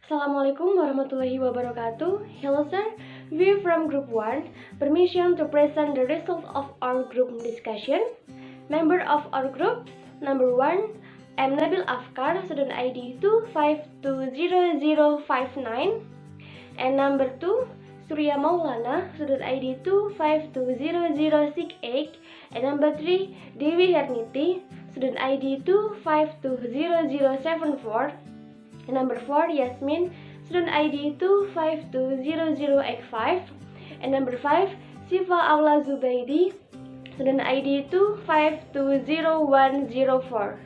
Assalamualaikum warahmatullahi wabarakatuh. Hello sir, we from group 1. Permission to present the result of our group discussion. Member of our group, number 1, I'm Nabil Afkar, student ID 2520059. And number 2, Surya Maulana, student ID 2520068. And number 3, Dewi Herniti, student ID 2520074. And number 4, Yasmin, student ID 2520085. And number 5, Sifa Aula Zubaidi, student ID 2520104.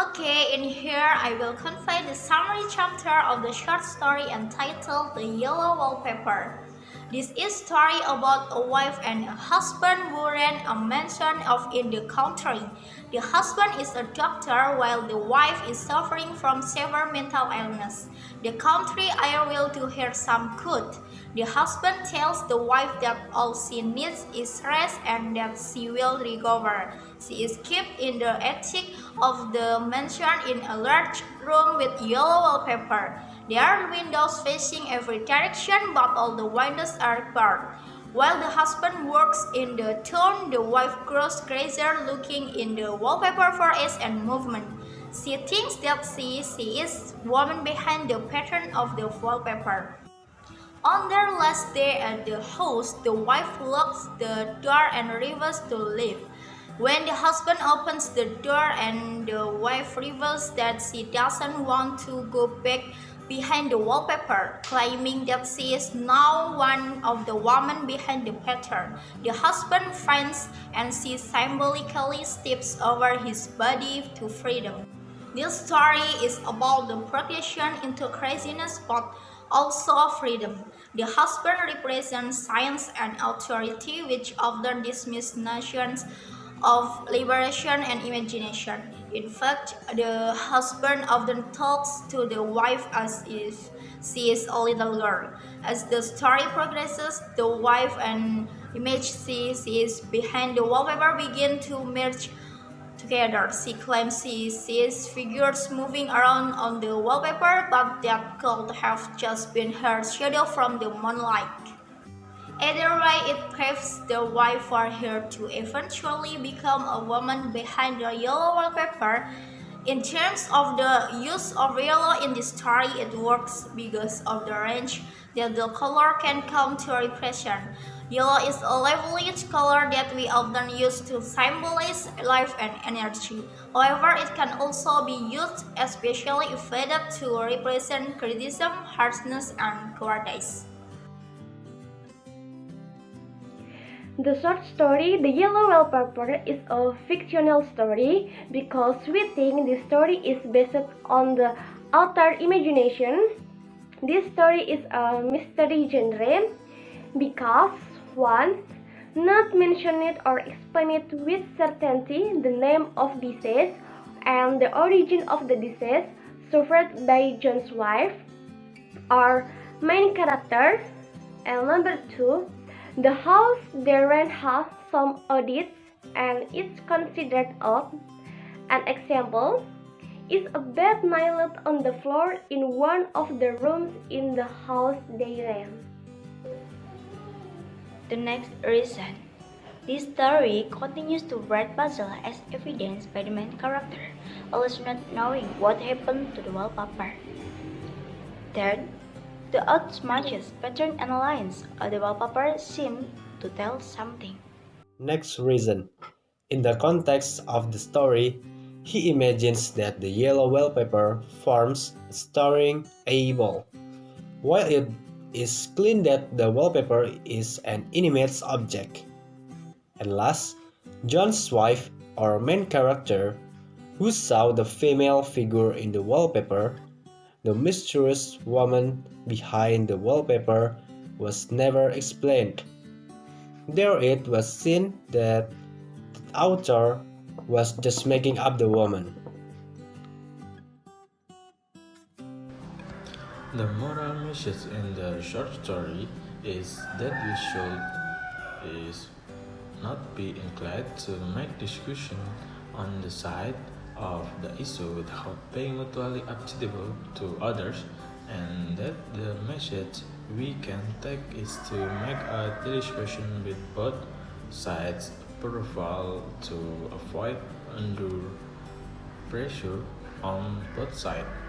Okay, in here I will convey the summary chapter of the short story entitled The Yellow Wallpaper. This is a story about a wife and a husband who ran a mansion in the country. The husband is a doctor while the wife is suffering from severe mental illness. The country air will do her some good. The husband tells the wife that all she needs is rest and that she will recover. She is kept in the attic of the mansion in a large room with yellow wallpaper. There are windows facing every direction, but all the windows are barred. While the husband works in the town, the wife grows crazier looking in the wallpaper for ease and movement. She thinks that she is the woman behind the pattern of the wallpaper. On their last day at the house, the wife locks the door and refuses to leave. When the husband opens the door and the wife reveals that she doesn't want to go back behind the wallpaper, claiming that she is now one of the women behind the pattern. The husband faints and she symbolically steps over his body to freedom. This story is about the progression into craziness but also freedom. The husband represents science and authority, which often dismiss notions of liberation and imagination. In fact, the husband often talks to the wife as if she is a little girl. As the story progresses, the wife and image she sees behind the wallpaper begin to merge together. She claims she sees figures moving around on the wallpaper, but that could have just been her shadow from the moonlight. Either way, it paves the way for her to eventually become a woman behind the yellow wallpaper. In terms of the use of yellow in this story, it works because of the range that the color can come to represent. Yellow is a lively color that we often use to symbolize life and energy. However, it can also be used, especially if faded, to represent criticism, harshness, and cowardice. The short story, The Yellow Wallpaper, is a fictional story because we think the story is based on the author's imagination. This story is a mystery genre because 1. Not mention it or explain it with certainty the name of disease and the origin of the disease suffered by John's wife, our main character. And number 2, the house they rent has some audits and it's considered odd. An example is a bed nailed on the floor in one of the rooms in the house they rent. The next reason. This story continues to write puzzle as evidenced by the main character, always not knowing what happened to the wallpaper. Third, the odd smudges, pattern and lines of the wallpaper seem to tell something. Next reason. In the context of the story, he imagines that the yellow wallpaper forms a staring eyeball, while it is clear that the wallpaper is an inanimate object. And last, John's wife, our main character, who saw the female figure in the wallpaper, the mysterious woman behind the wallpaper, was never explained. There it was seen that the author was just making up the woman. The moral message in the short story is that we should not be inclined to make discussion on the side of the issue without being mutually objectionable to others, and that the message we can take is to make a deliberation with both sides' approval to avoid undue pressure on both sides.